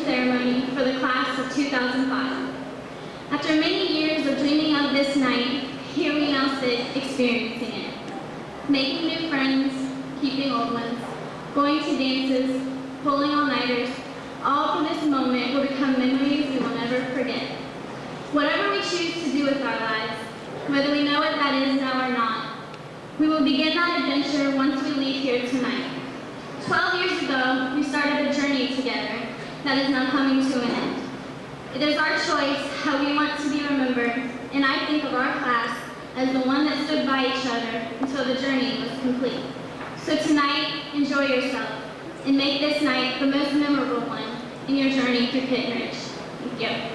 graduation ceremony for the class of 2005. After many years of dreaming of this night, here we now sit experiencing it. Making new friends, keeping old ones, going to dances, pulling all-nighters, all for this moment will become memories we will never forget. Whatever we choose to do with our lives, whether we know what that is now or not, we will begin that adventure once we leave here tonight. 12 years ago, we started a journey together that is now coming to an end. It is our choice how we want to be remembered, and I think of our class as the one that stood by each other until the journey was complete. So tonight, enjoy yourself, and make this night the most memorable one in your journey through Kenton Ridge. Thank you.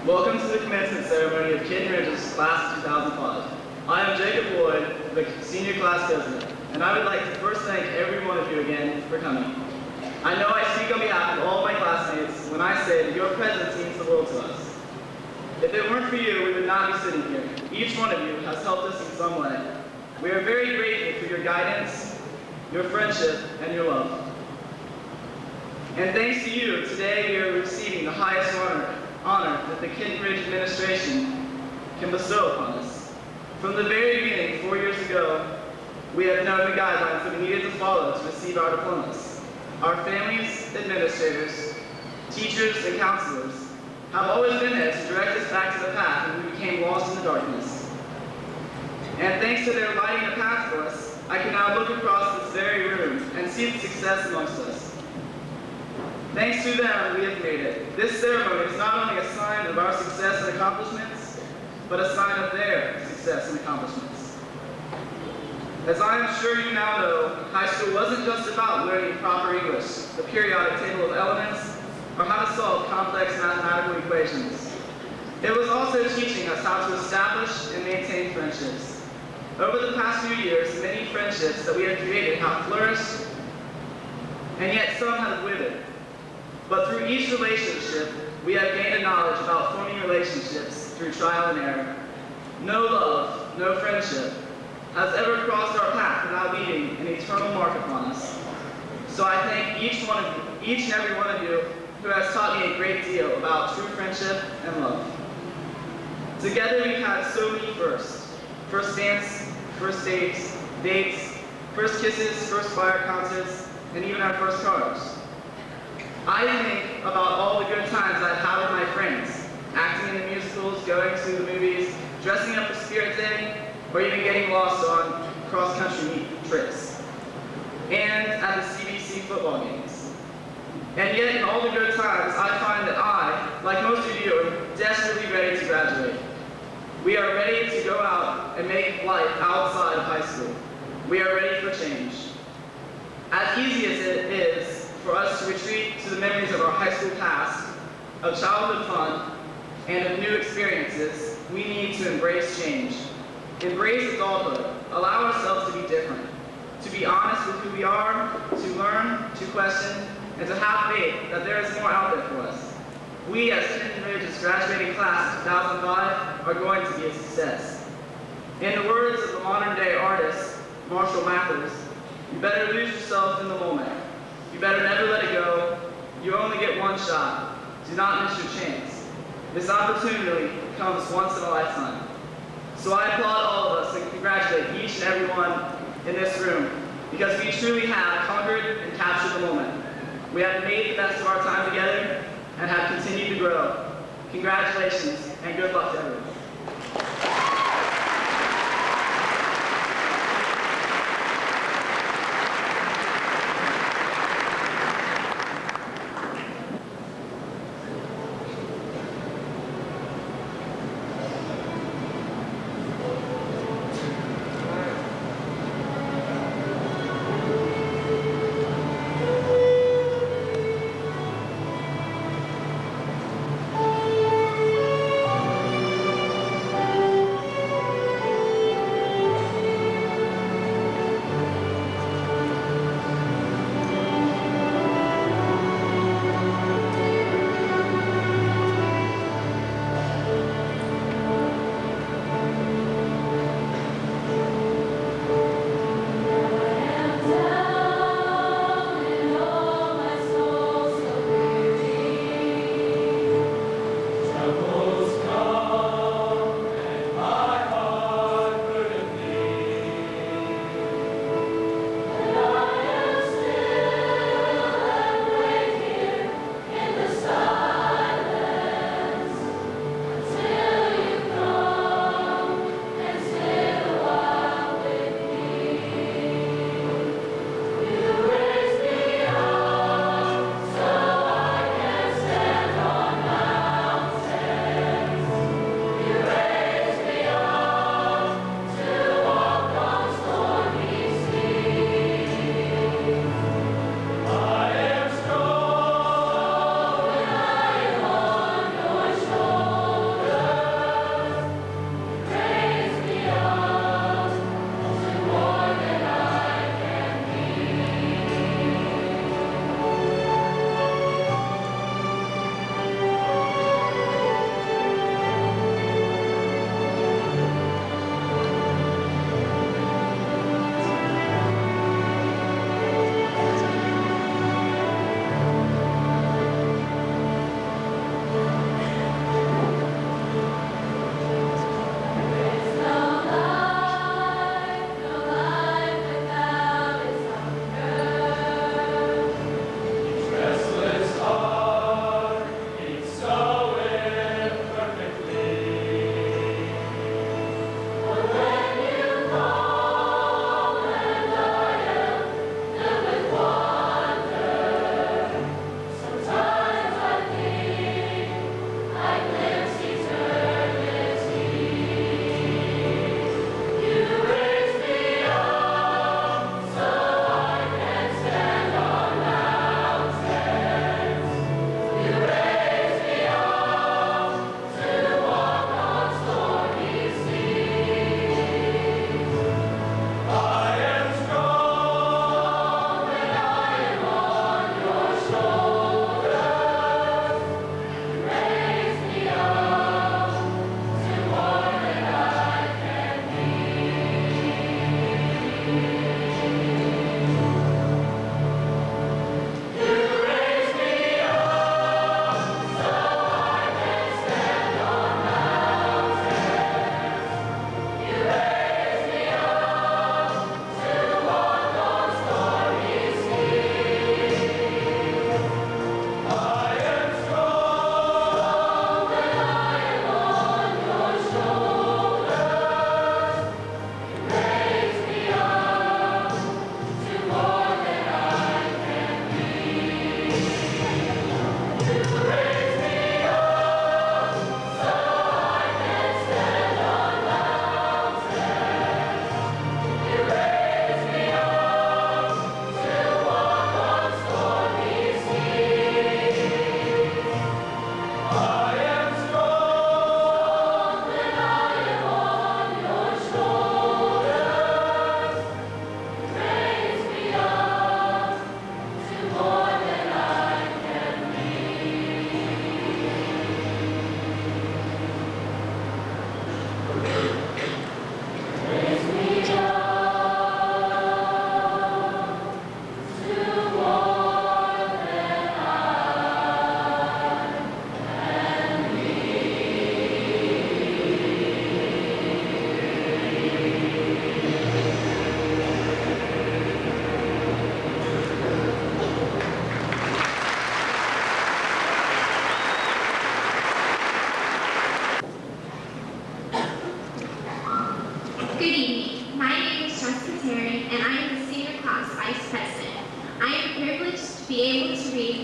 Welcome to the commencement ceremony of Kenton Ridge's class of 2005. I am Jacob Lloyd, the senior class president, and I would like to first thank every one of you again for coming. I know I speak on behalf of all my classmates when I say that your presence means the world to us. If it weren't for you, we would not be sitting here. Each one of you has helped us in some way. We are very grateful for your guidance, your friendship, and your love. And thanks to you, today we are receiving the highest honor that the Kenton Ridge administration can bestow upon us. From the very beginning, 4 years ago, we have known the guidelines that we needed to follow to receive our diplomas. Our families, administrators, teachers, and counselors have always been there to direct us back to the path when we became lost in the darkness. And thanks to their lighting the path for us, I can now look across this very room and see the success amongst us. Thanks to them, we have made it. This ceremony is not only a sign of our success and accomplishments, but a sign of their success and accomplishments. As I am sure you now know, high school wasn't just about learning proper English, the periodic table of elements, or how to solve complex mathematical equations. It was also teaching us how to establish and maintain friendships. Over the past few years, many friendships that we have created have flourished, and yet some have withered. But through each relationship, we have gained a knowledge about forming relationships through trial and error. No love, no friendship has ever crossed our path without leaving an eternal mark upon us. So I thank each and every one of you who has taught me a great deal about true friendship and love. Together we've had so many firsts. First dance, first dates, first kisses, first choir concerts, and even our first cars. I think about all the good times I've had with my friends, acting in the musicals, going to the movies, dressing up for Spirit Day, or even getting lost on cross-country trips, and at the CBC football games. And yet, in all the good times, I find that I, like most of you, are desperately ready to graduate. We are ready to go out and make life outside of high school. We are ready for change. As easy as it is for us to retreat to the memories of our high school past, of childhood fun, and of new experiences, we need to embrace change. Embrace adulthood. Allow ourselves to be different. To be honest with who we are, to learn, to question, and to have faith that there is more out there for us. We, as Kenton Ridge's graduating class of 2005, are going to be a success. In the words of the modern-day artist, Marshall Mathers, you better lose yourself in the moment. You better never let it go. You only get one shot. Do not miss your chance. This opportunity comes once in a lifetime. So I applaud all of us and congratulate each and every one in this room, because we truly have conquered and captured the moment. We have made the best of our time together and have continued to grow. Congratulations and good luck to everyone.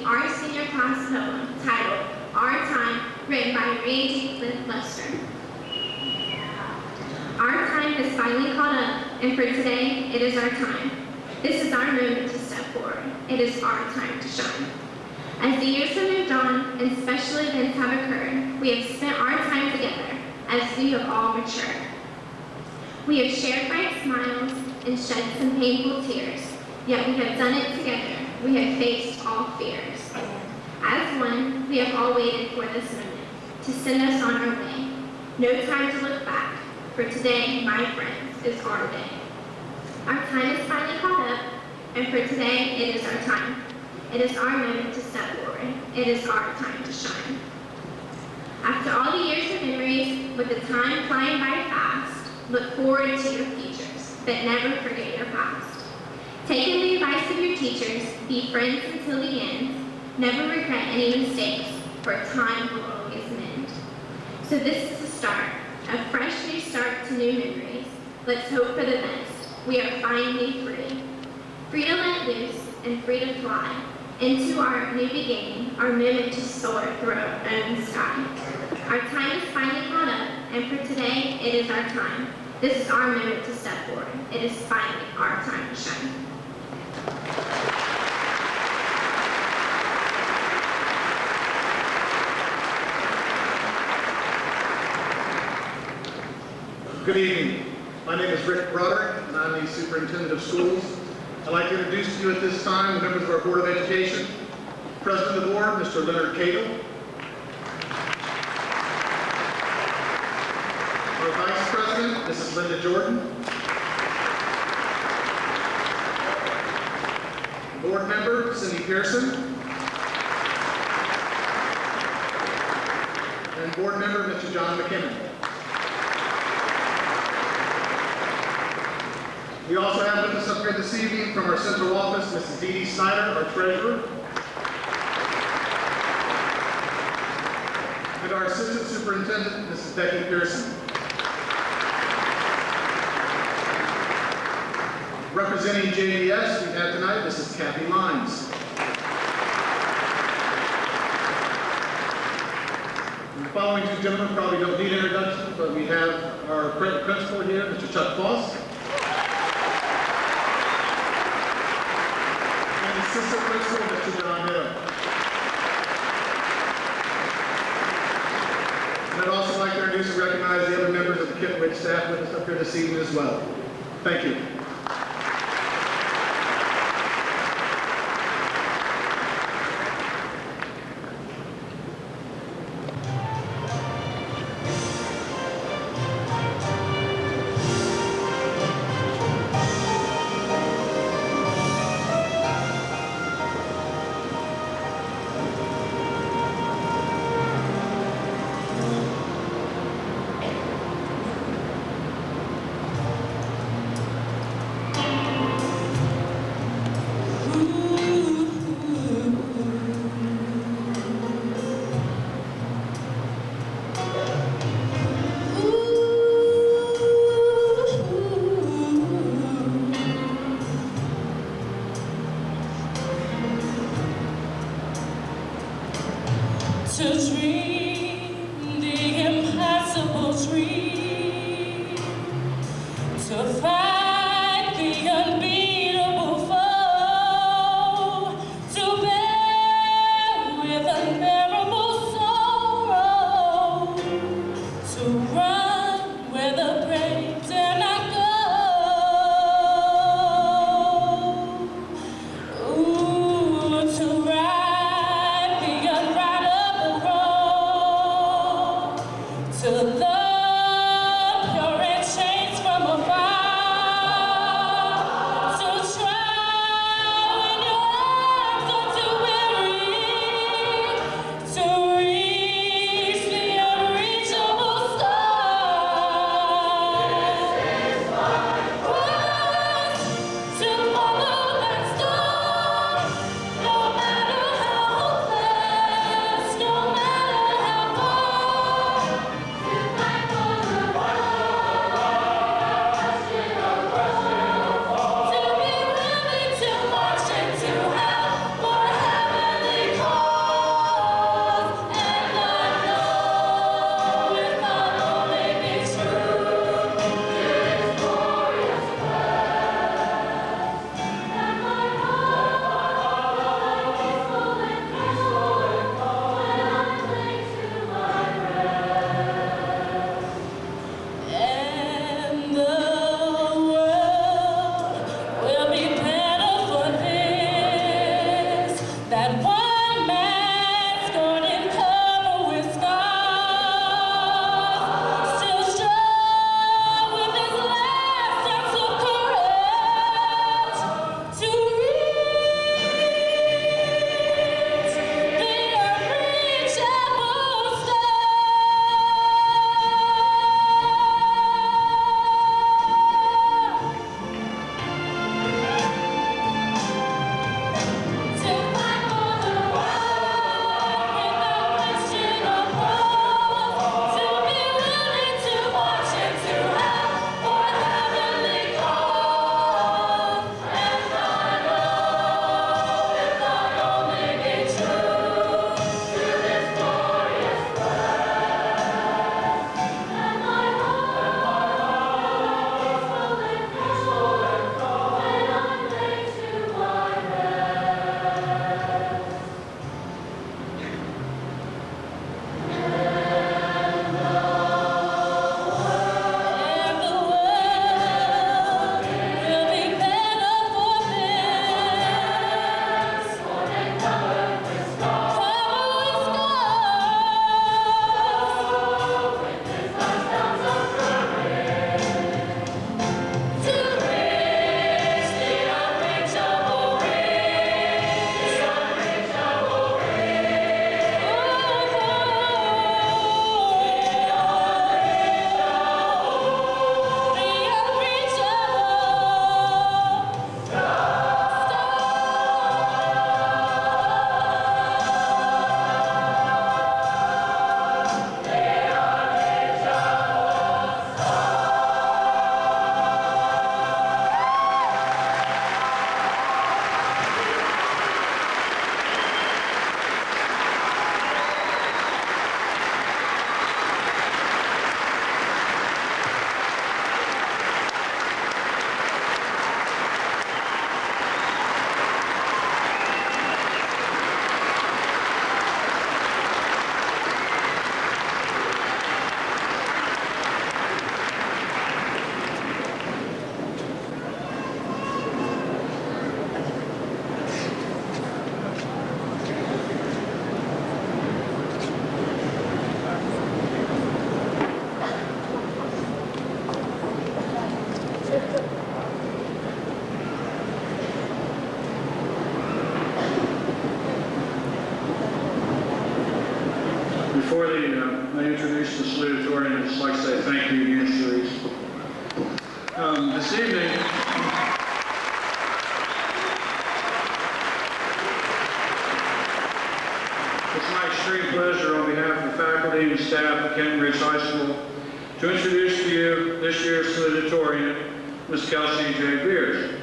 sing our senior class poem titled Our Time, written by Randy Cliff Lester. Our time has finally caught up, and for today, it is our time. This is our moment to step forward. It is our time to shine. As the years have moved on and special events have occurred, we have spent our time together as we have all matured. We have shared bright smiles and shed some painful tears, yet we have done it together. We have faced all fears. As one, we have all waited for this moment to send us on our way. No time to look back, for today, my friends, is our day. Our time is finally caught up, and for today, it is our time. It is our moment to step forward. It is our time to shine. After all the years of memories, with the time flying by fast, look forward to your futures, but never forget your past. Taking the advice of your teachers, be friends until the end. Never regret any mistakes, for time will always mend. So this is the start, a fresh new start to new memories. Let's hope for the best. We are finally free. Free to let loose and free to fly into our new beginning, our moment to soar through our own sky. Our time is finally caught up, and for today, it is our time. This is our moment to step forward. It is finally our time to shine. Good evening. My name is Rick Broderick, and I'm the Superintendent of Schools. I'd like to introduce to you at this time the members of our Board of Education. President of the Board, Mr. Leonard Cagle. Our Vice President, Mrs. Linda Jordan. Board Member, Cindy Pearson. And Board Member, Mr. John McKinnon. We also have with us up here this evening from our central office, Mrs. Dee Dee Snyder, our treasurer. And our assistant superintendent, Mrs. Becky Pearson. Representing JDS, we have tonight Mrs. Kathy Lines. The following two gentlemen probably don't need introduction, but we have our principal here, Mr. Chuck Foss. Assistant Principal, Mr. John Hill. And I'd also like to introduce and recognize the other members of the Kenton staff with us up here this evening as well. Thank you. To dream the impossible dream, to fight the unbeatable foe, to bear with unbearable sorrow, to run where the brave dare not go. Ooh, to ride the unridable, to love pure and chains from afar, to try when your arms are too weary, to reach the unreachable stars. To follow that star, no matter how hopeless, no matter how far. This evening, it's my extreme pleasure on behalf of the faculty and staff at Kenton Ridge High School to introduce to you this year's salutatorian, Ms. Kelsey J. Beers.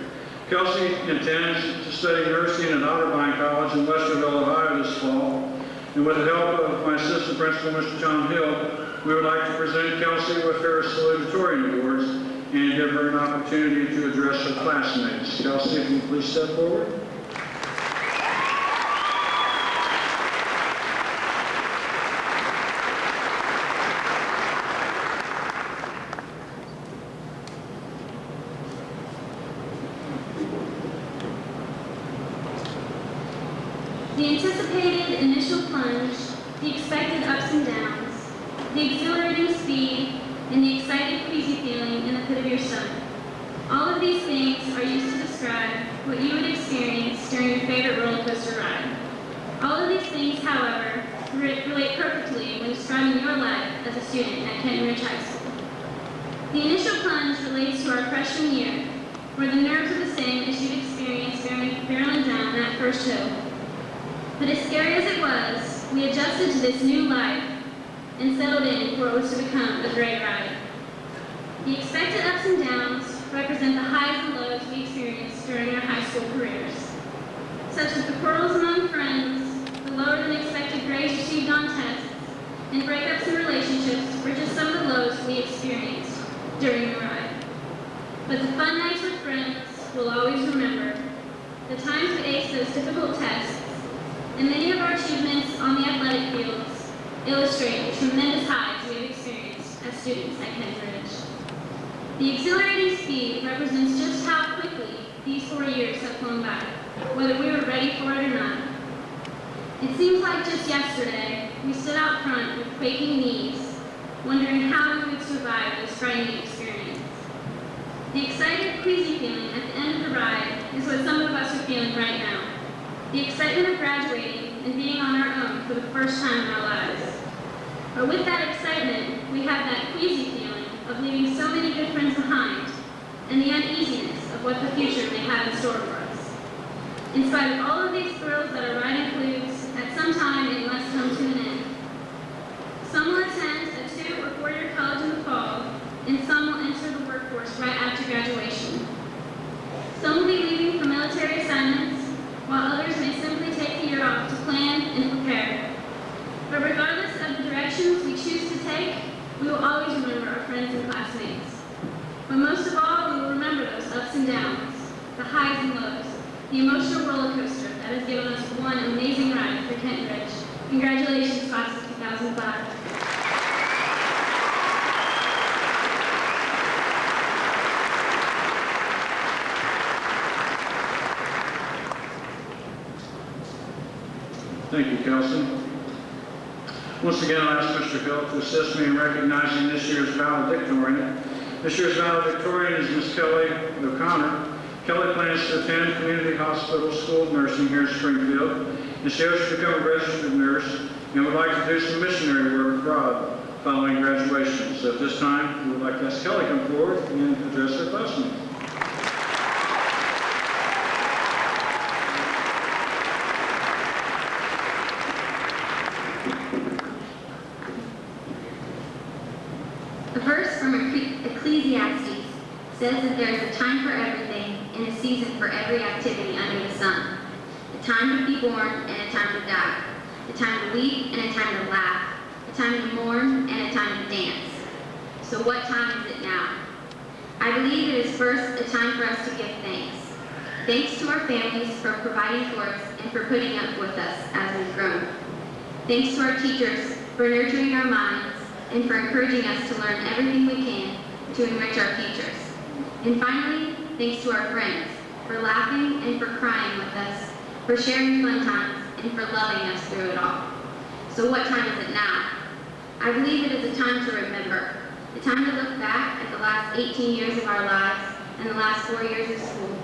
Kelsey intends to study nursing at Otterbein College in Westerville, Ohio this fall, and with the help of my assistant principal, Mr. Tom Hill, we would like to present Kelsey with her salutatorian awards and give her an opportunity to address her classmates. Kelsey, if you please step forward. The anticipated initial plunge, the expected ups and downs, the exhilarating speed, and the excited queasy feeling in the pit of your stomach. All of these things are used to describe what you would experience during your favorite roller coaster ride. All of these things, however, relate perfectly when describing your life as a student at Kenton Ridge High School. The initial plunge relates to our freshman year, where the nerves are the same as you'd experienced barreling down that first hill. But as scary as it was, we adjusted to this new life and settled in for what was to become a great ride. The expected ups and downs represent the highs and lows we experienced during our high school careers, such as the quarrels among friends, the lower than expected grades received on tests, and breakups in relationships were just some of the lows we experienced during the ride. But the fun nights with friends we'll always remember, the times we aced those difficult tests, and many of our achievements on the athletic fields illustrate the tremendous highs we have experienced as students at Kenton Ridge. The exhilarating speed represents just how quickly these 4 years have flown by, whether we were ready for it or not. It seems like just yesterday, we stood out front with quaking knees, wondering how we would survive this frightening experience. The excited, queasy feeling at the end of the ride is what some of us are feeling right now. The excitement of graduating and being on our own for the first time in our lives. But with that excitement, we have that queasy feeling of leaving so many good friends behind and the uneasiness of what the future may have in store for us. In spite of all of these thrills that our ride includes, at some time it must come to an end. Some will attend a 2- or 4-year college in the fall, and some will enter the workforce right after graduation. Some will be leaving for military assignments, while others may simply take the year off to plan and prepare. But regardless of the directions we choose to take, we will always remember our friends and classmates. But most of all, we will remember those ups and downs, the highs and lows, the emotional roller coaster that has given us one amazing ride for Kenton Ridge. Congratulations, class of 2005. Thank you, Kelsey. Once again, I'll ask Mr. Hill to assist me in recognizing this year's valedictorian. This year's valedictorian is Ms. Kelly O'Connor. Kelly plans to attend Community Hospital School of Nursing here in Springfield, and she hopes to become a registered nurse and would like to do some missionary work abroad following graduation. So at this time, we would like to ask Kelly to come forward and address her classmates. A verse from Ecclesiastes says that there is a time for everything and a season for every activity under the sun. A time to be born and a time to die. A time to weep and a time to laugh. A time to mourn and a time to dance. So what time is it now? I believe it is first a time for us to give thanks. Thanks to our families for providing for us and for putting up with us as we've grown. Thanks to our teachers for nurturing our minds and for encouraging us to learn everything we can to enrich our futures. And finally, thanks to our friends for laughing and for crying with us, for sharing fun times, and for loving us through it all. So what time is it now? I believe it is a time to remember, a time to look back at the last 18 years of our lives and the last 4 years of school.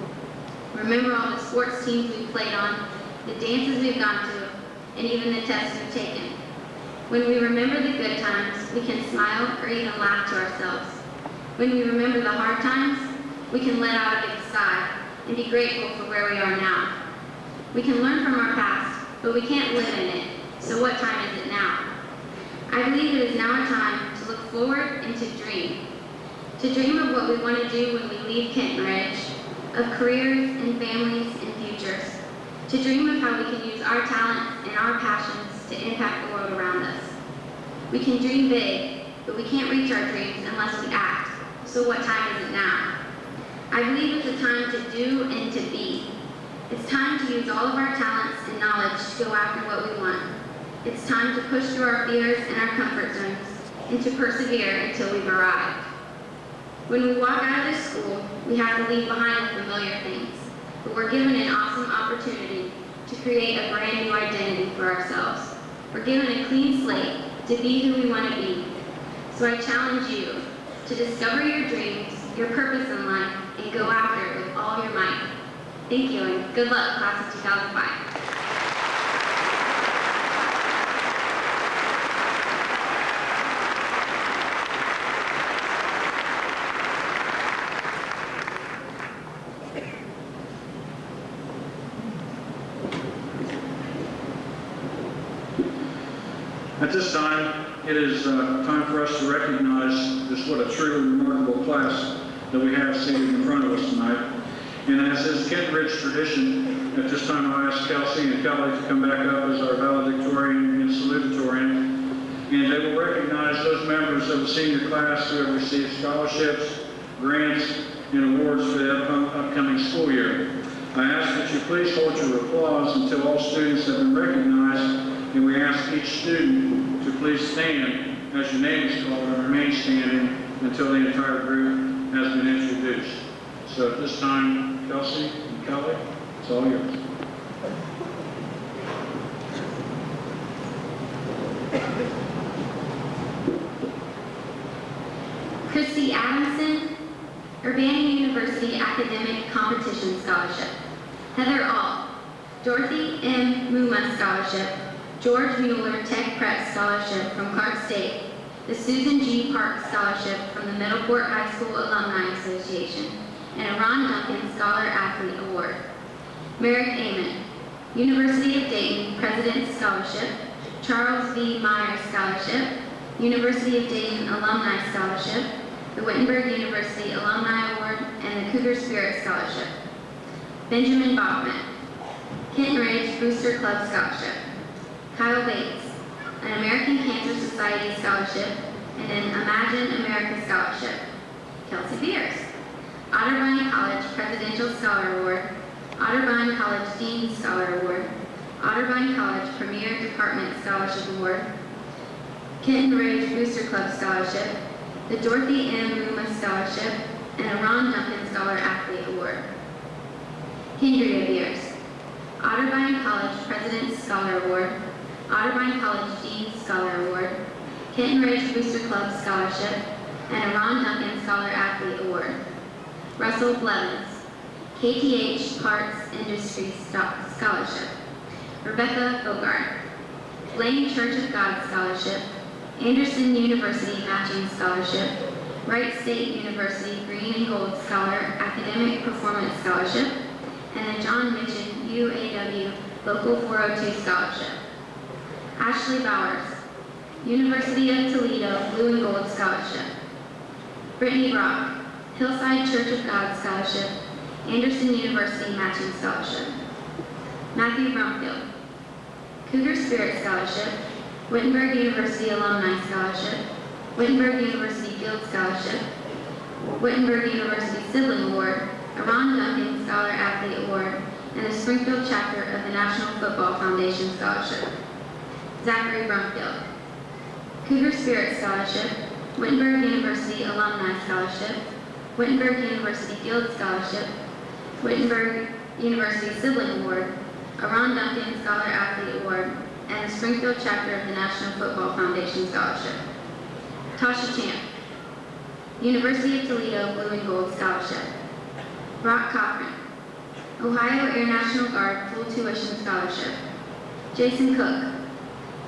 Remember all the sports teams we've played on, the dances we've gone to, and even the tests we've taken. When we remember the good times, we can smile or even laugh to ourselves. When we remember the hard times, we can let out of it aside and be grateful for where we are now. We can learn from our past, but we can't live in it. So what time is it now? I believe it is now our time to look forward and to dream. To dream of what we want to do when we leave Kenton Ridge, of careers and families and futures. To dream of how we can use our talents and our passions to impact the world around us. We can dream big, but we can't reach our dreams unless we act. So what time is it now? I believe it's a time to do and to be. It's time to use all of our talents and knowledge to go after what we want. It's time to push through our fears and our comfort zones and to persevere until we've arrived. When we walk out of this school, we have to leave behind the familiar things, but we're given an awesome opportunity to create a brand new identity for ourselves. We're given a clean slate to be who we want to be. So I challenge you to discover your dreams, your purpose in life, and go after it with all your might. Thank you, and good luck, class of 2005. At this time, it is time for us to recognize just what a truly remarkable class that we have seated in front of us tonight. And as is Kenton Ridge tradition, at this time I ask Kelsey and Kelly to come back up as our valedictorian and salutatorian. And they will recognize those members of the senior class who have received scholarships, grants, and awards for the upcoming school year. I ask that you please hold your applause until all students have been recognized. And we ask each student to please stand as your name is called and remain standing until the entire group has been introduced. So at this time, Kelsey and Kelly, it's all yours. Christy Adamson, Urbana University Academic Competition Scholarship. Heather Ault, Dorothy M. Muma Scholarship, George Mueller Tech Prep Scholarship from Clark State, the Susan G. Park Scholarship from the Middleport High School Alumni Association, and a Ron Duncan Scholar Athlete Award. Merrick Amon, University of Dayton President's Scholarship, Charles V. Myers Scholarship, University of Dayton Alumni Scholarship, the Wittenberg University Alumni Award, and the Cougar Spirit Scholarship. Benjamin Bachman, Kenton Ridge Booster Club Scholarship. Kyle Bates, an American Cancer Society Scholarship and an Imagine America Scholarship. Kelsey Beers, Otterbein College Presidential Scholar Award, Otterbein College Dean Scholar Award, Otterbein College Premier Department Scholarship Award, Kenton Ridge Booster Club Scholarship, the Dorothy M. Muma Scholarship, and a Ron Duncan Scholar Athlete Award. Kendria Beers, Otterbein College President's Scholar Award, Otterbein College Dean Scholar Award, Kenton Ridge Booster Club Scholarship, and a Ron Duncan Scholar Athlete Award. Russell Blevins, KTH Parts Industry Scholarship. Rebecca Bogart, Blaine Church of God Scholarship, Anderson University Matching Scholarship, Wright State University Green and Gold Scholar Academic Performance Scholarship, and the John Mitchin UAW Local 402 Scholarship. Ashley Bowers, University of Toledo Blue and Gold Scholarship. Brittany Brock, Hillside Church of God Scholarship, Anderson University Matching Scholarship. Matthew Brumfield, Cougar Spirit Scholarship, Wittenberg University Alumni Scholarship, Wittenberg University Guild Scholarship, Wittenberg University Sibling Award, a Ron Duncan Scholar Athlete Award, and the Springfield chapter of the National Football Foundation Scholarship. Zachary Brumfield, Cougar Spirit Scholarship, Wittenberg University Alumni Scholarship, Wittenberg University Guild Scholarship, Wittenberg University Sibling Award, a Ron Duncan Scholar Athlete Award, and the Springfield chapter of the National Football Foundation Scholarship. Tasha Champ, University of Toledo Blue and Gold Scholarship. Brock Cochran, Ohio Air National Guard Full Tuition Scholarship. Jason Cook,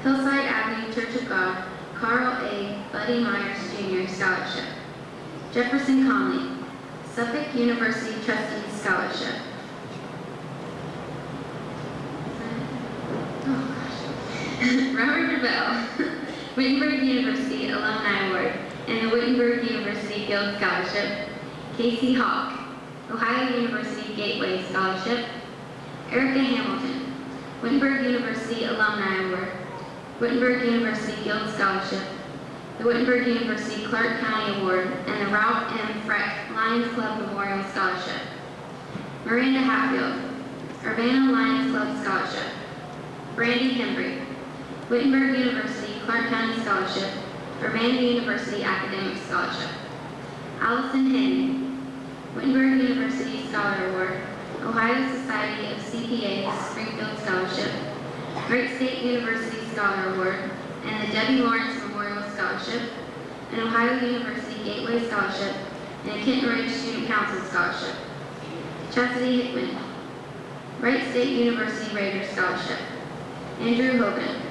Hillside Avenue Church of God Carl A. Buddy Myers Jr. Scholarship. Jefferson Conley, Suffolk University Trustees Scholarship. Oh gosh. Robert DeVille, Wittenberg University Alumni Award, and the Wittenberg University Guild Scholarship. Casey Hawk, Ohio University Gateway Scholarship. Erica Hamilton, Wittenberg University Alumni Award, Wittenberg University Guild Scholarship, the Wittenberg University Clark County Award, and the Ralph M. Freck Lions Club Memorial Scholarship. Miranda Hatfield, Urbana Lions Club Scholarship. Brandy Hembry, Wittenberg University Clark County Scholarship, Urbana University Academic Scholarship. Allison Henry, Wittenberg University Scholar Award, Ohio Society of CPAs Springfield Scholarship, Wright State University Scholar Award, and the Debbie Lawrence Memorial Scholarship, an Ohio University Gateway Scholarship, and a Kenton Ridge Student Council Scholarship. Chastity Hickman, Wright State University Raiders Scholarship. Andrew Hogan,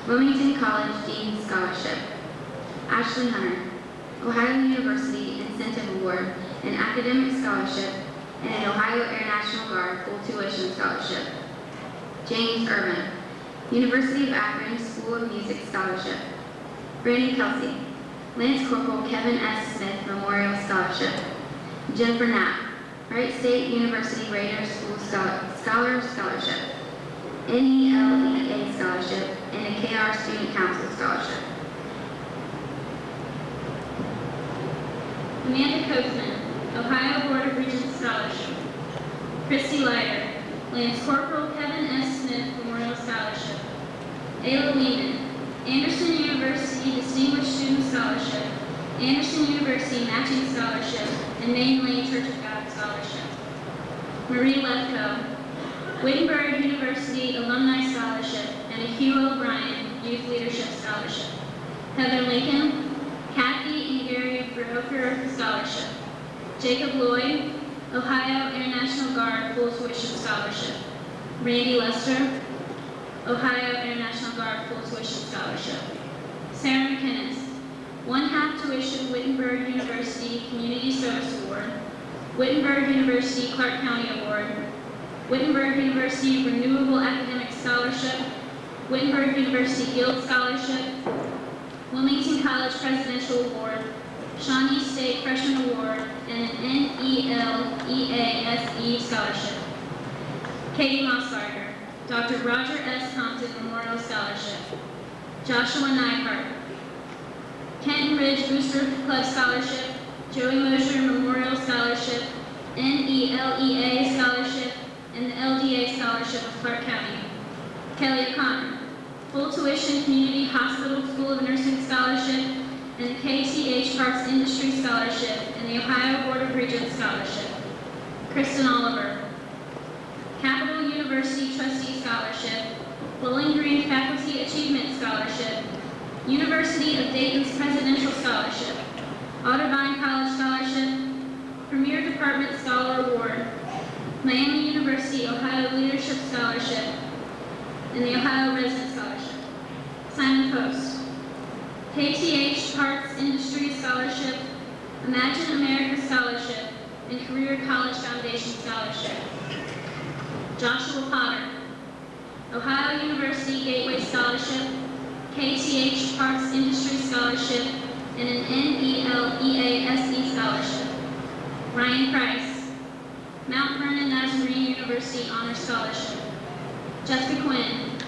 Wilmington College Dean Scholarship. Ashley Hunter, Ohio University Incentive Award, an Academic Scholarship, and an Ohio Air National Guard Full Tuition Scholarship. James Irvin, University of Akron School of Music Scholarship. Brandon Kelsey, Lance Corporal Kevin S. Smith Memorial Scholarship. Jennifer Knapp, Wright State University Raiders School Scholarship. NELEA Scholarship, and a KR Student Council Scholarship. Amanda Kochman, Ohio Board of Regents Scholarship. Christy Leiter, Lance Corporal Kevin S. Smith Memorial Scholarship. Ayla Lehman, Anderson University Distinguished Student Scholarship, Anderson University Matching Scholarship, and Main Lane Church of God Scholarship. Marie Lefkoe, Wittenberg University Alumni Scholarship, and a Hugh O'Brien Youth Leadership Scholarship. Heather Lincoln, Kathy and Gary Broker Scholarship. Jacob Lloyd, Ohio Air National Guard Full Tuition Scholarship. Randy Lester, Ohio Air National Guard Full Tuition Scholarship. Sarah McInnes, 1/2 tuition Wittenberg University Community Service Award. Wittenberg University Clark County Award. Wittenberg University Renewable Academic Scholarship. Wittenberg University Guild Scholarship. Wilmington College Presidential Award. Shawnee State Freshman Award, and an NELEASE Scholarship. Katie Mossberger, Dr. Roger S. Compton Memorial Scholarship. Joshua Neihart, Kenton Ridge Booster Club Scholarship, Joey Mosher Memorial Scholarship, NELEA Scholarship, and the LDA Scholarship of Clark County. Kelly O'Connor, Full Tuition Community Hospital School of Nursing Scholarship, and the KTH Parks Industry Scholarship, and the Ohio Board of Regents Scholarship. Kristen Oliver, Capital University Trustee Scholarship, Bowling Green Faculty Achievement Scholarship, University of Dayton's Presidential Scholarship, Otterbein College Scholarship, Premier Department Scholar Award, Miami University Ohio Leadership Scholarship, and the Ohio Resident Scholarship. Simon Post, KTH Parks Industry Scholarship, Imagine America Scholarship, and Career College Foundation Scholarship. Joshua Potter, Ohio University Gateway Scholarship, KTH Parks Industry Scholarship, and an NELEASE Scholarship. Ryan Price, Mount Vernon Nazarene University Honors Scholarship. Jessica Quinn,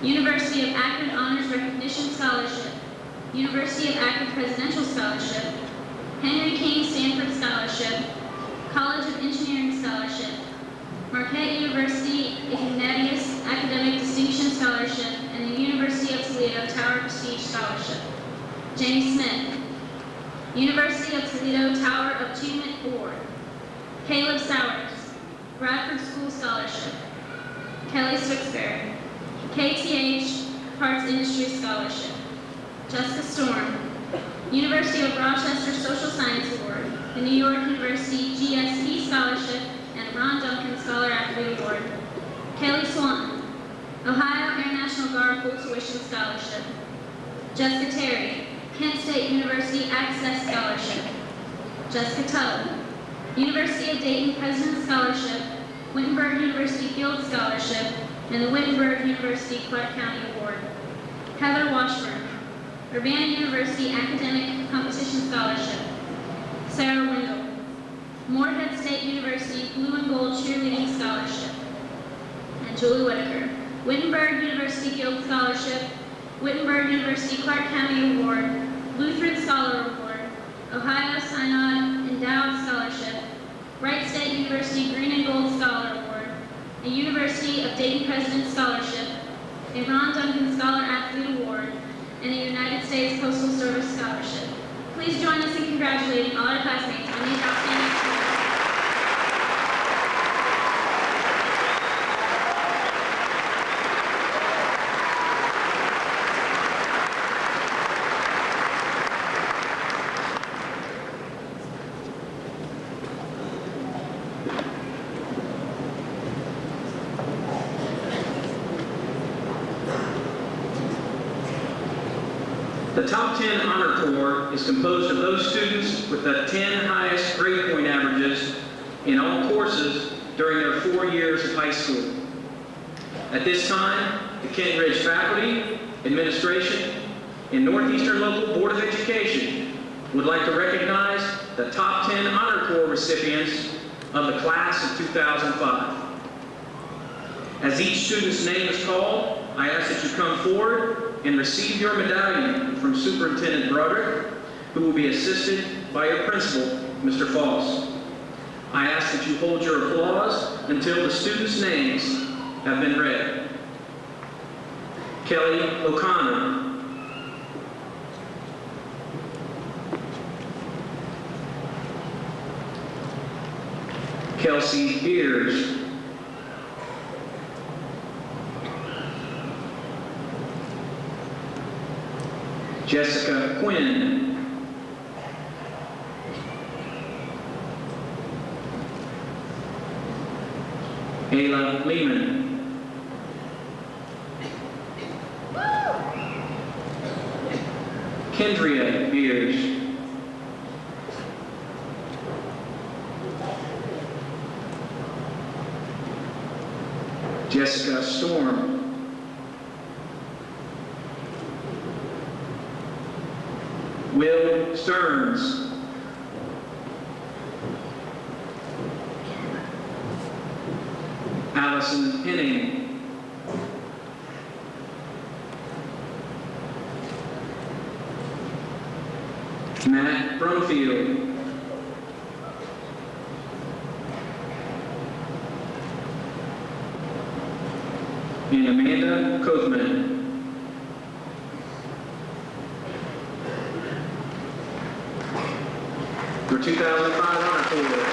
University of Akron Honors Recognition Scholarship, University of Akron Presidential Scholarship, Henry King Stanford Scholarship, College of Engineering Scholarship, Marquette University Ignatius Academic Distinction Scholarship, and the University of Toledo Tower Prestige Scholarship. James Smith, University of Toledo Tower of Achievement Award. Caleb Sowers, Bradford School Scholarship. Kelly Stooksbury, KTH Parks Industry Scholarship. Jessica Storm, University of Rochester Social Science Award, the New York University GSP Scholarship, and Ron Duncan Scholar Athlete Award. Kelly Swan, Ohio Air National Guard Full Tuition Scholarship. Jessica Terry, Kent State University Access Scholarship. Jessica Tubb, University of Dayton President's Scholarship, Wittenberg University Field Scholarship, and the Wittenberg University Clark County Award. Heather Washburn, Urbana University Academic Competition Scholarship. Sarah Wendell, Morehead State University Blue and Gold Cheerleading Scholarship. And Julie Whitaker, Wittenberg University Field Scholarship, Wittenberg University Clark County Award, Lutheran Scholar Award, Ohio Synod Endowed Scholarship, Wright State University Green and Gold Scholar Award, a University of Dayton President's Scholarship, a Ron Duncan Scholar Athlete Award, and a United States Postal Service Scholarship. Please join us in congratulating all our classmates on these outstanding achievements. The top 10 Honor Corps is composed of those students with the 10 highest grade point averages in all courses during their 4 years of high school. At this time, the Kenton Ridge faculty, administration, and Northeastern Local Board of Education would like to recognize the top 10 Honor Corps recipients of the class of 2005. As each student's name is called, I ask that you come forward and receive your medallion from Superintendent Broderick, who will be assisted by your principal, Mr. Foss. I ask that you hold your applause until the students' names have been read. Kelly O'Connor. Kelsey Beers. Jessica Quinn. Ayla Lehman. Kendria Beers. Jessica Storm. Will Stearns. Allison Henning. Matt Brumfield. And Amanda Kothman. For 2005 Honor Corps.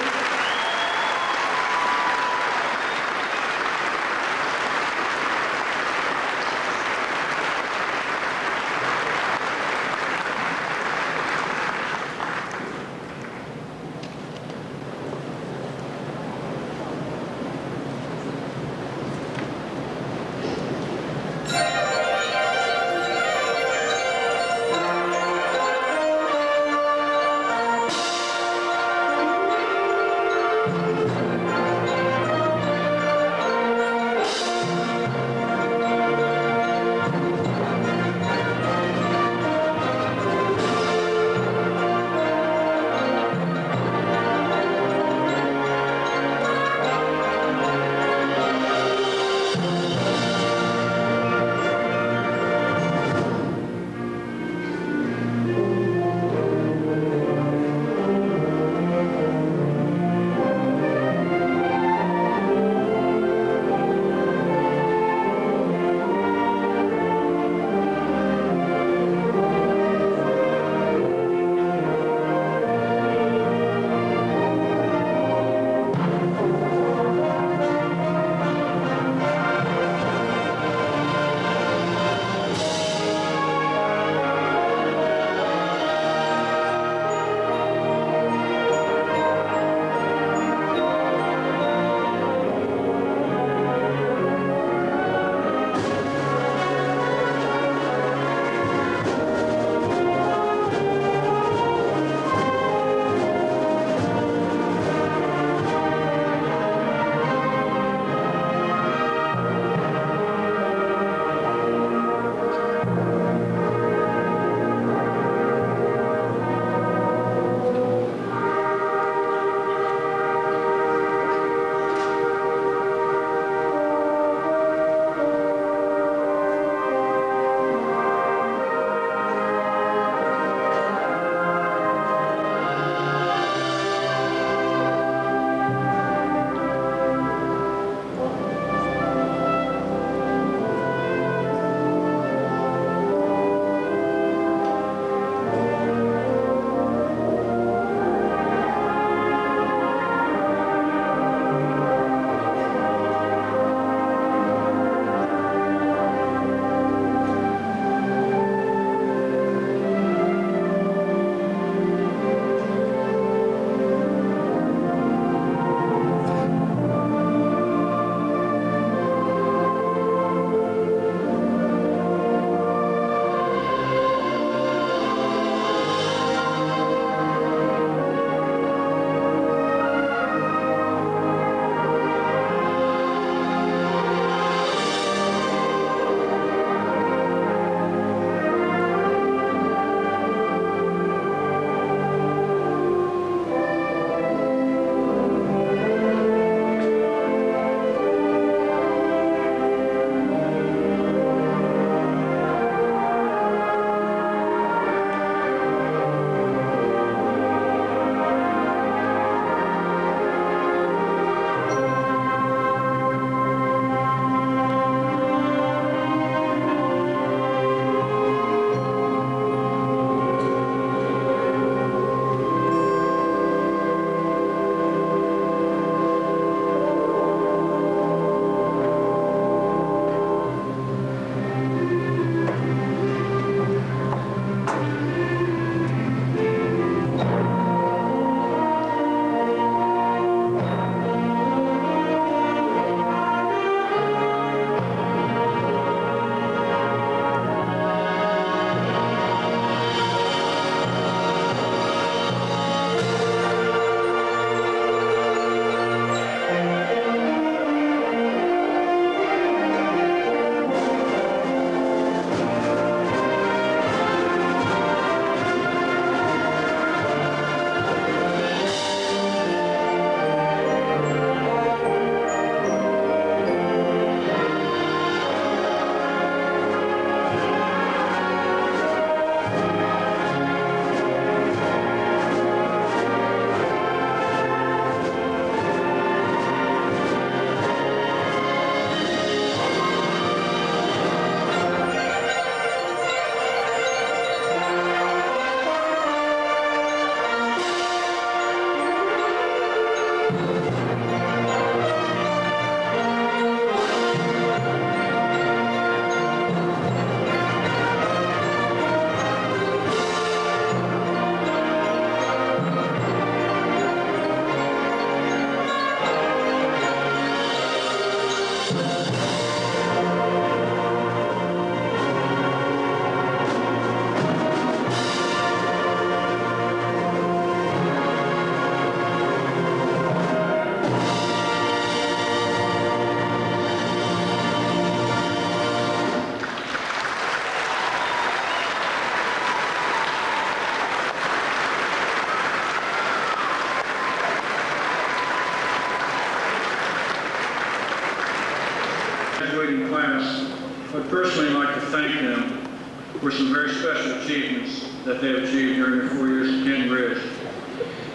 for some very special achievements that they have achieved during their 4 years at Kenton Ridge.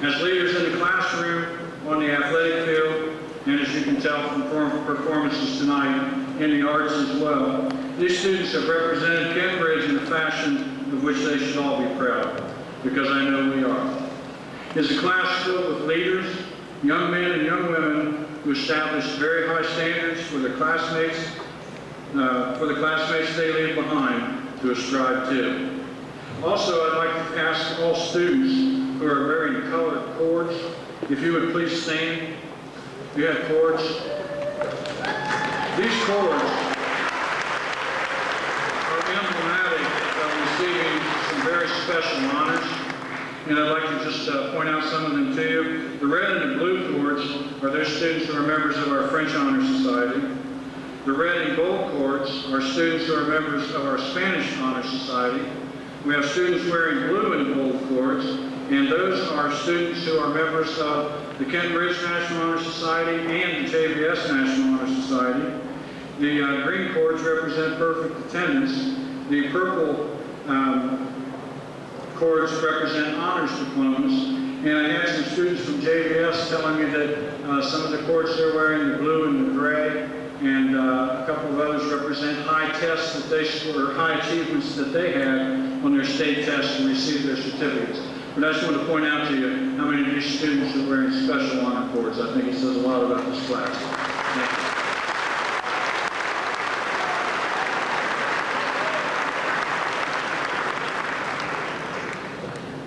As leaders in the classroom, on the athletic field, and as you can tell from performances tonight, in the arts as well, these students have represented Kenton Ridge in a fashion of which they should all be proud, because I know we are. It's a class filled with leaders, young men and young women who established very high standards for the classmates they leave behind to ascribe to. Also, I'd like to ask all students who are wearing colored cords, if you would please stand. You have cords. These cords are emblematic of receiving some very special honors, and I'd like to just point out some of them to you. The red and the blue cords are those students who are members of our French Honor Society. The red and gold cords are students who are members of our Spanish Honor Society. We have students wearing blue and gold cords, and those are students who are members of the Kenton Ridge National Honor Society and the JVS National Honor Society. The green cords represent perfect attendance. The purple cords represent honors diplomas. And I had some students from JVS telling me that some of the cords they're wearing, the blue and the gray, and a couple of others represent high tests that they scored, or high achievements that they had on their state tests and received their certificates. But I just want to point out to you how many of these students are wearing special honor cords. I think it says a lot about this class. Thank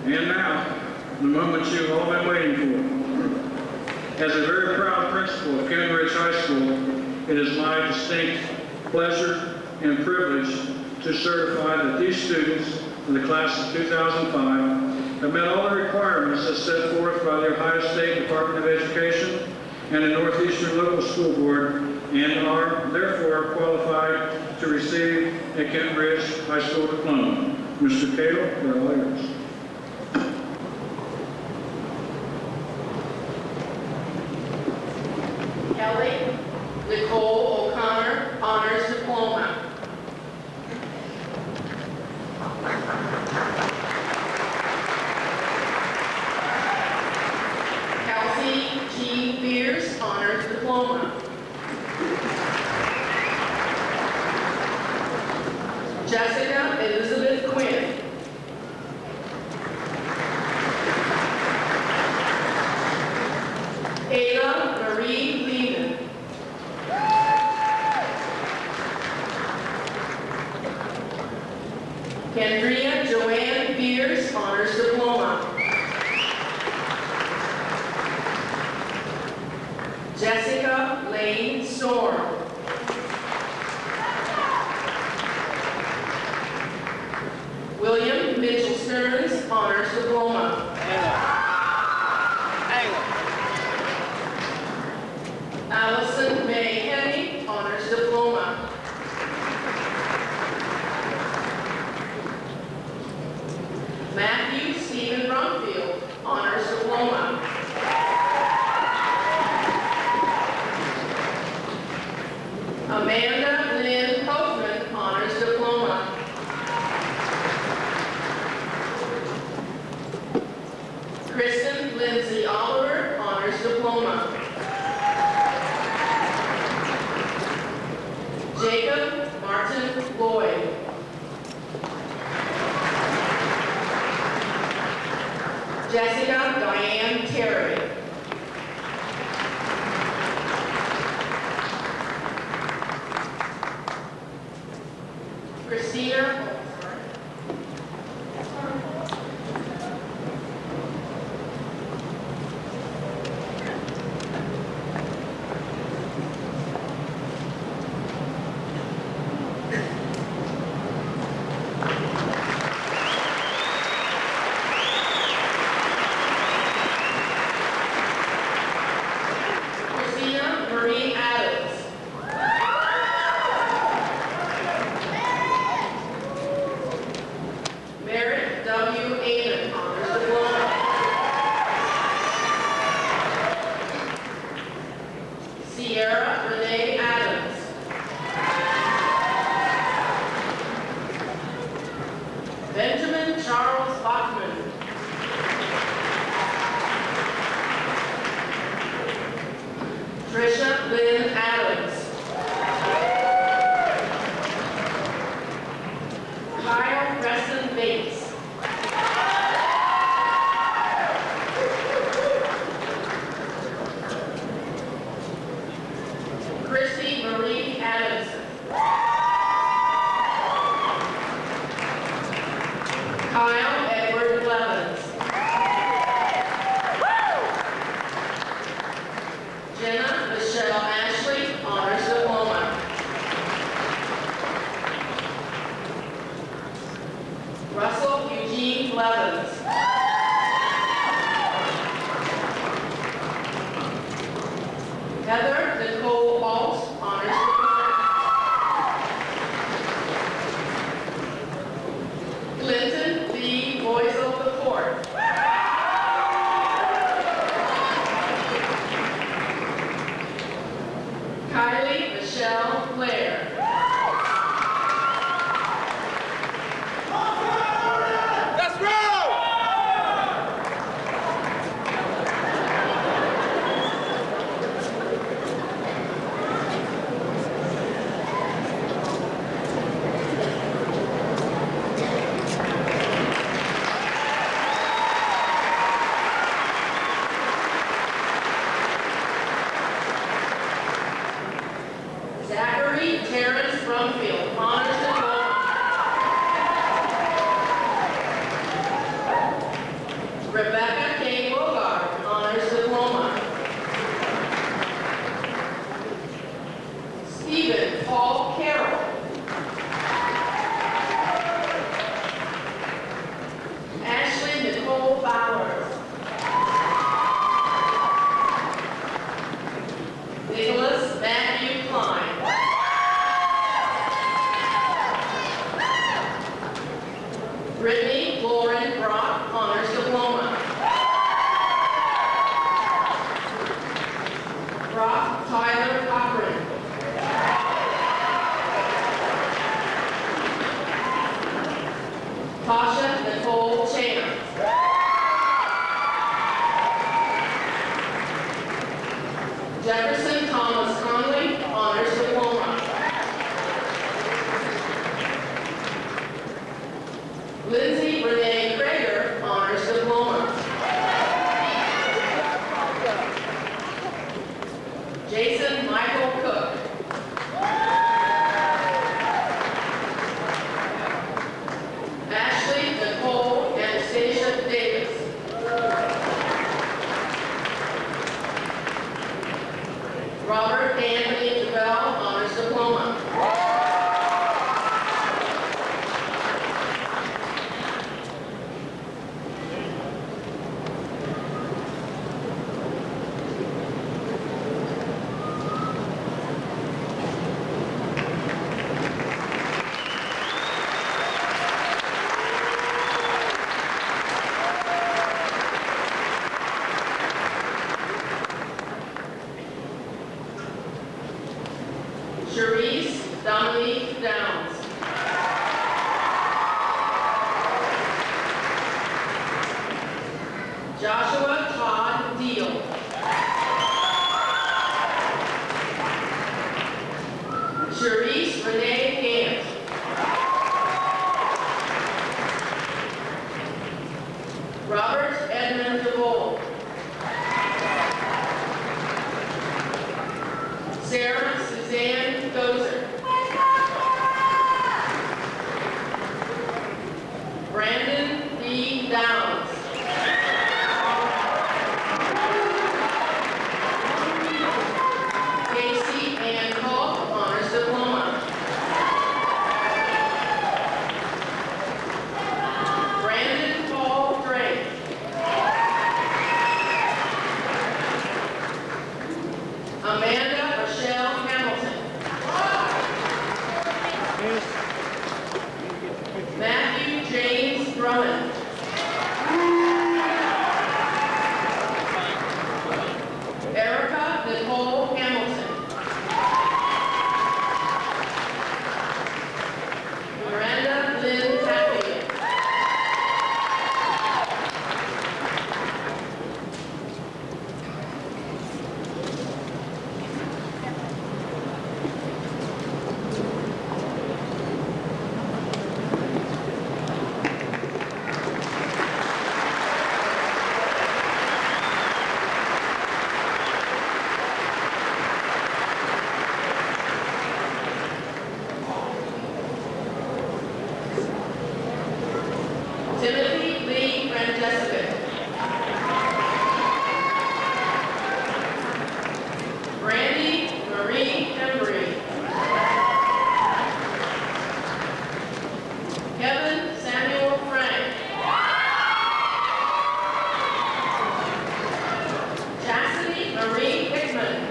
you. And now, the moment you've all been waiting for. As a very proud principal of Kenton Ridge High School, it is my distinct pleasure and privilege to certify that these students in the class of 2005 have met all the requirements as set forth by the Ohio State Department of Education and the Northeastern Local School Board, and are therefore qualified to receive a Kenton Ridge High School diploma. Mr. Cato, they're all yours. Kelly Nicole O'Connor, Honors Diploma. Kelsey G. Beers, Honors Diploma. Jessica Elizabeth Quinn. Ayla Marie Lehman. Kendria Joanne Beers, Honors Diploma. Jessica Lane Storm. William Mitchell Stearns, Honors Diploma. Allison May Henny, Honors Diploma. Matthew Stephen Brumfield, Honors Diploma. Amanda Lynn Hoffman, Honors Diploma. Kristen Lindsay Oliver, Honors Diploma. Jacob Martin Lloyd. Jessica Diane Terry. Christina Joshua Todd Deal. Cherise Renee Gant. Robert Edmund DeVole. Sarah Suzanne Dozer. Brandon B. Downs. Casey Ann Hall, Honors Diploma. Brandon Paul Drake. Amanda Michelle Hamilton. Matthew James Drummond. Erica Nicole Hamilton. Miranda Lynn Tapia. Timothy Lee Francesca. Brandy Marie Embry. Kevin Samuel Frank. Chastity Marie Hickman.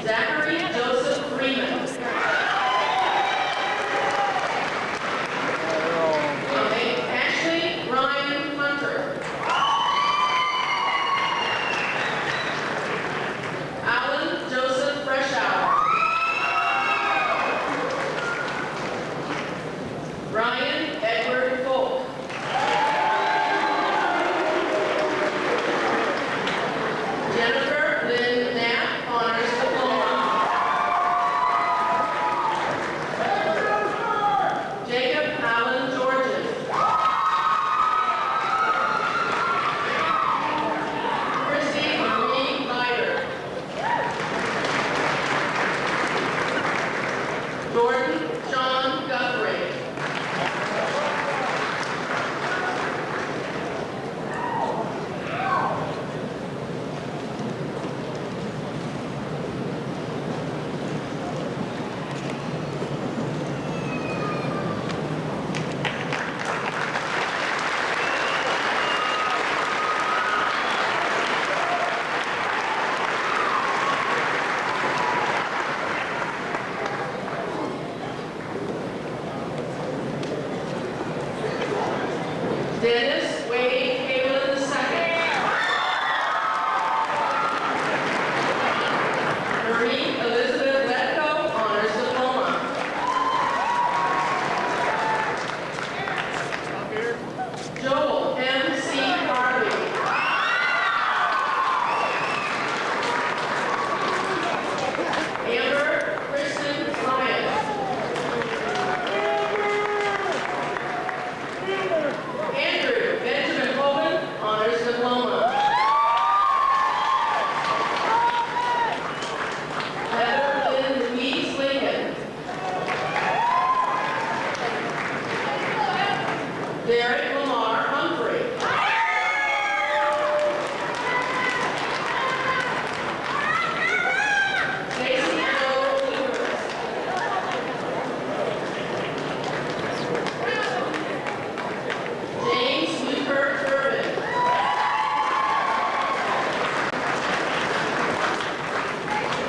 Zachary Joseph Freeman. Ashley Ryan Hunter. Alan Joseph Freshour. Ryan Edward Folk. Jennifer Lynn Knapp, Honors Diploma. Jacob Allen Georges. Christy Marie Leiter. Jordan Sean Guthrie. Dennis Wade Halen II. Marie Elizabeth Letko, Honors Diploma. Joel M.C. Harvey. Amber Kristen Lyons. Andrew Benjamin Hogan, Honors Diploma. Heather Lynn Louise Lincoln. Derek Lamar Humphrey. Stacy Jo Lewis. James Newkirk Durbin.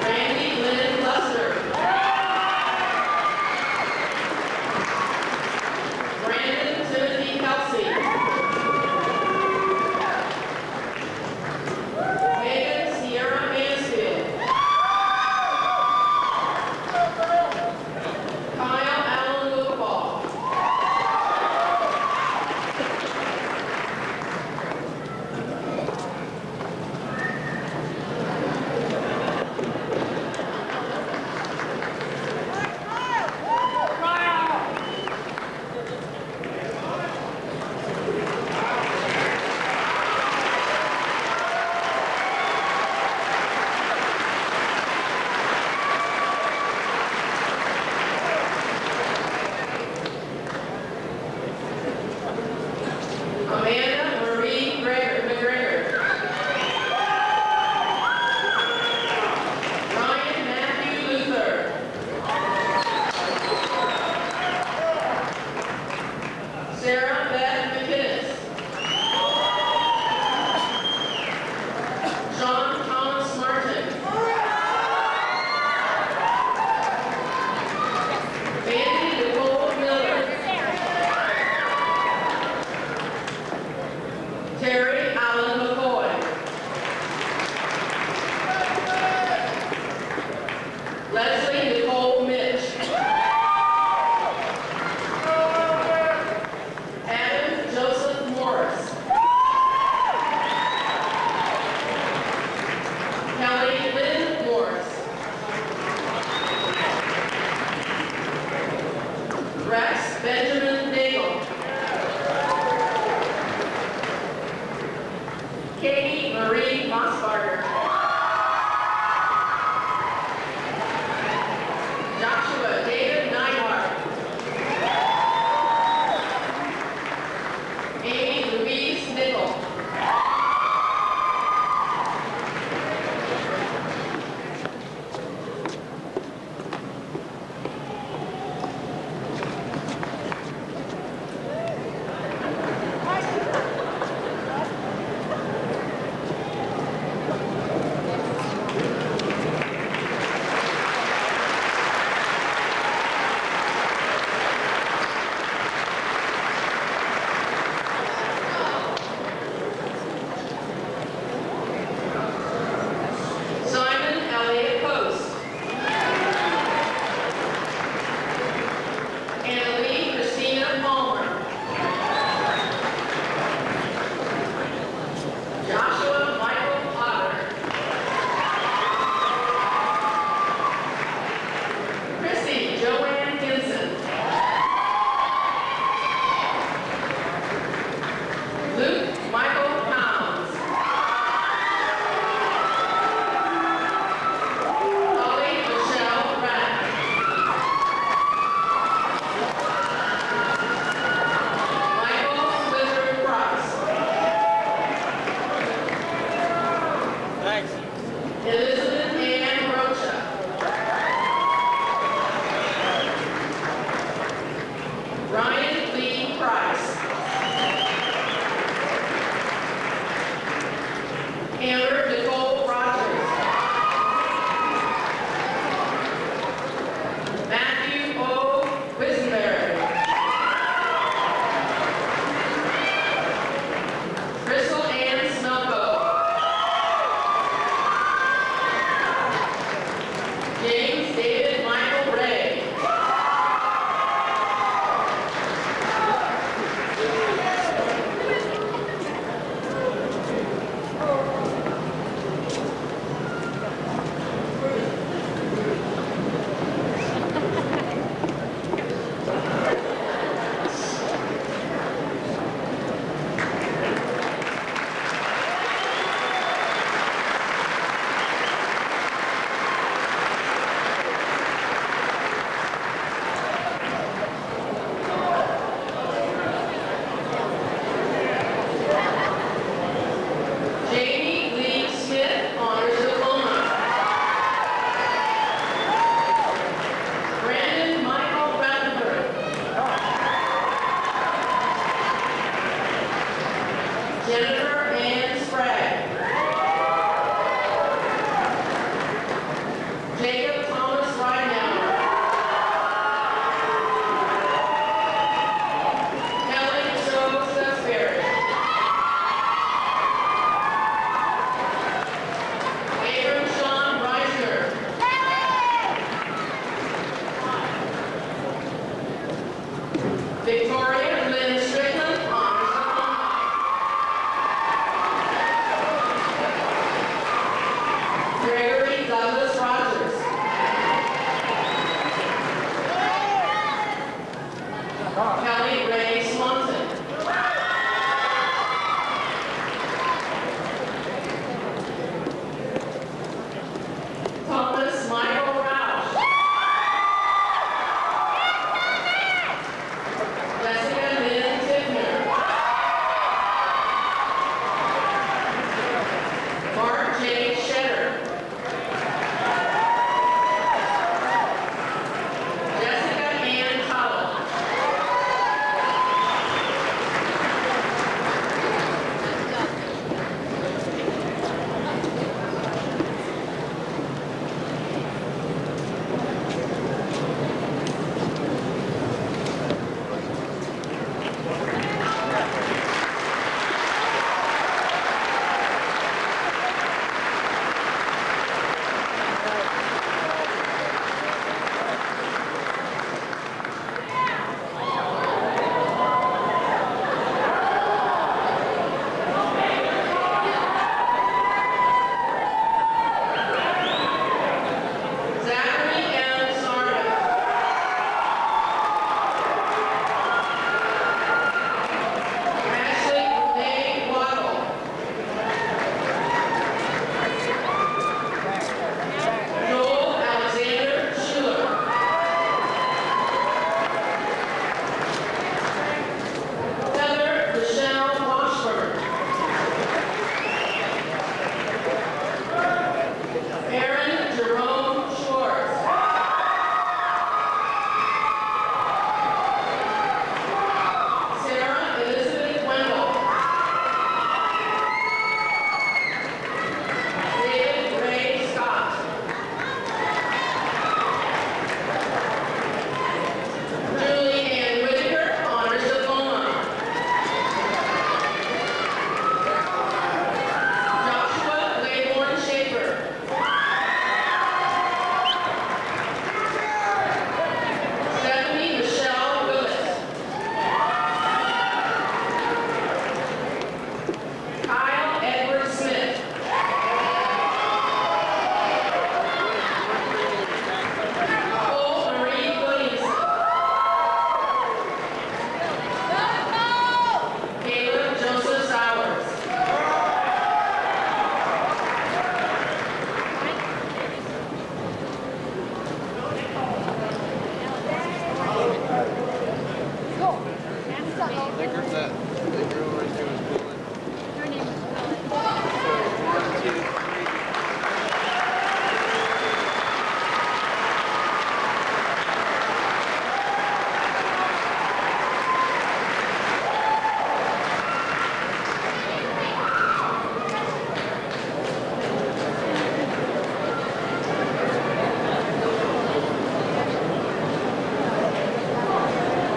Randy Lynn Luster. Brandon Timothy Kelsey. Sarah Beth McKinnis. John Thomas Martin. Mandy Nicole Miller. Terry Allen McCoy. Leslie Nicole Mitch.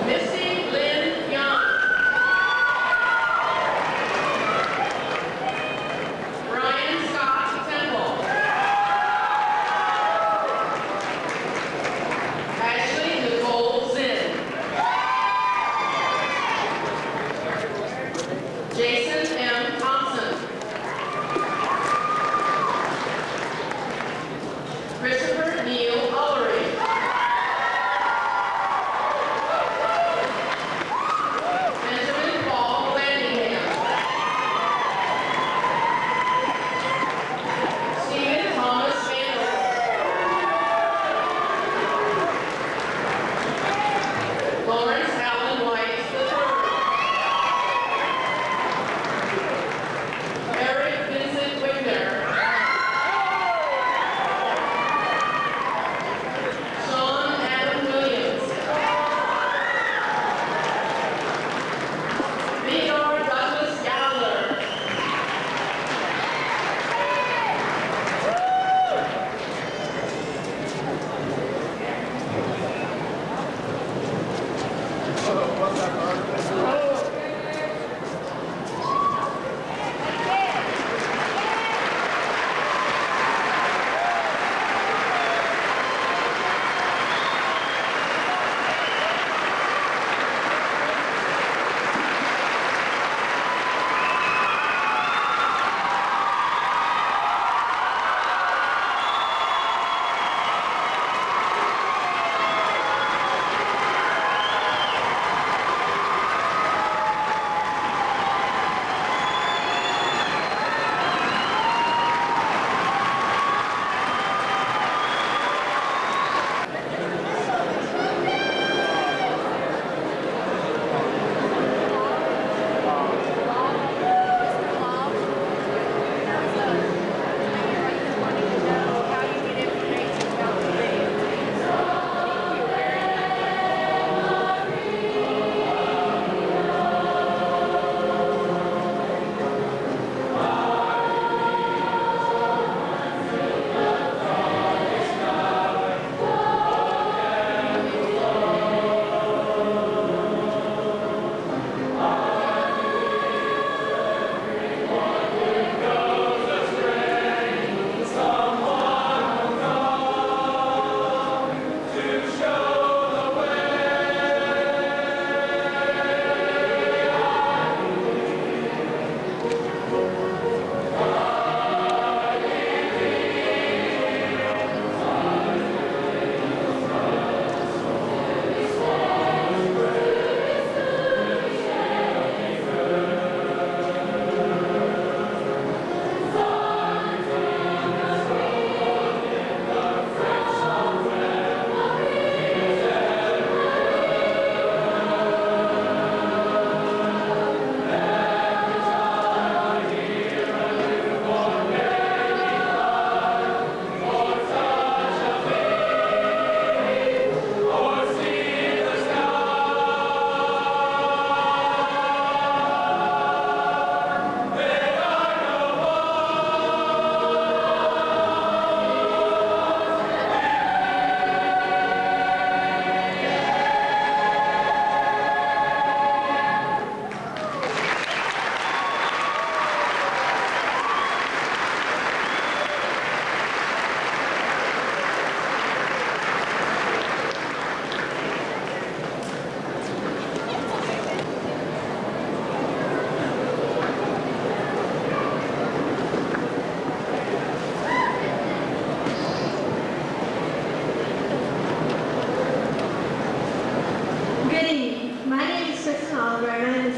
Missy Lynn Young. Brian Scott Temple. Ashley Nicole Zinn. Jason M. Thompson. Christopher Neil Ullery. Benjamin Paul Landingham. Stephen Thomas Vandal. Lawrence Allen White III. Eric Vincent Wigner. Sean Adam Williams. Theodore Douglas Gallagher.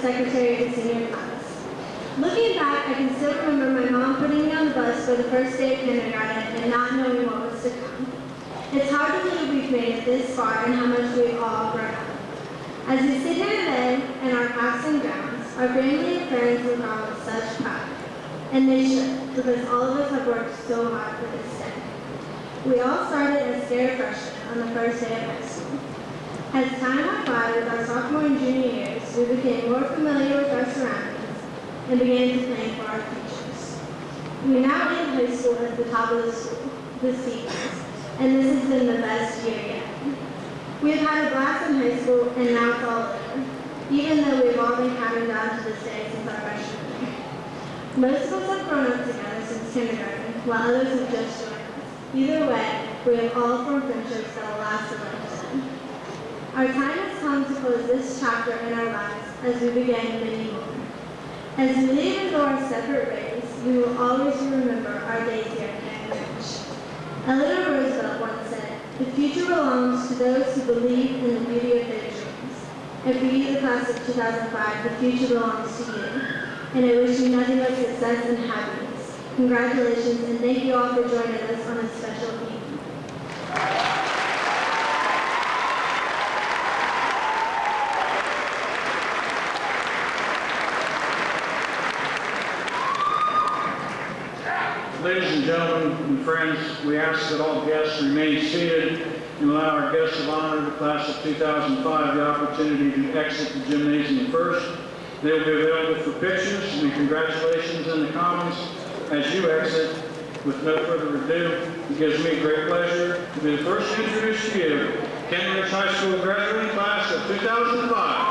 secretary of the senior class. Looking back, I can still remember my mom putting me on the bus for the first day of kindergarten and not knowing what was to come. It's hard to believe we've made it this far and how much we've all grown up. As we sit here today and our Our family and friends look on with such pride, and they should, because all of us have worked so hard for this day. We all started as scared freshmen on the first day of high school. As time went by with our sophomore and junior years, we became more familiar with our surroundings and began to plan for our futures. We now end high school at the top of the school, the seniors, and this has been the best year yet. We have had a blast in high school, and now it's all over, even though we've all been counting down to this day since our freshman year. Most of us have grown up together since kindergarten, while others have just joined us. Either way, we have all formed friendships that will last a lifetime. Our time has come to close this chapter in our lives as we begin many more. As we leave and go our separate ways, we will always remember our days here at Kenton Ridge. Eleanor Roosevelt once said, "The future belongs to those who believe in the beauty of their dreams." And for you, the class of 2005, the future belongs to you. And I wish you nothing but success and happiness. Congratulations, and thank you all for joining us on this special evening. Ladies and gentlemen and friends, we ask that all guests remain seated and allow our guests of honor, the class of 2005, the opportunity to exit the gymnasium first. They will be available for pictures, and congratulations in the Commons as you exit. With no further ado, it gives me great pleasure to be the first to introduce to you Kenton Ridge High School graduating class of 2005.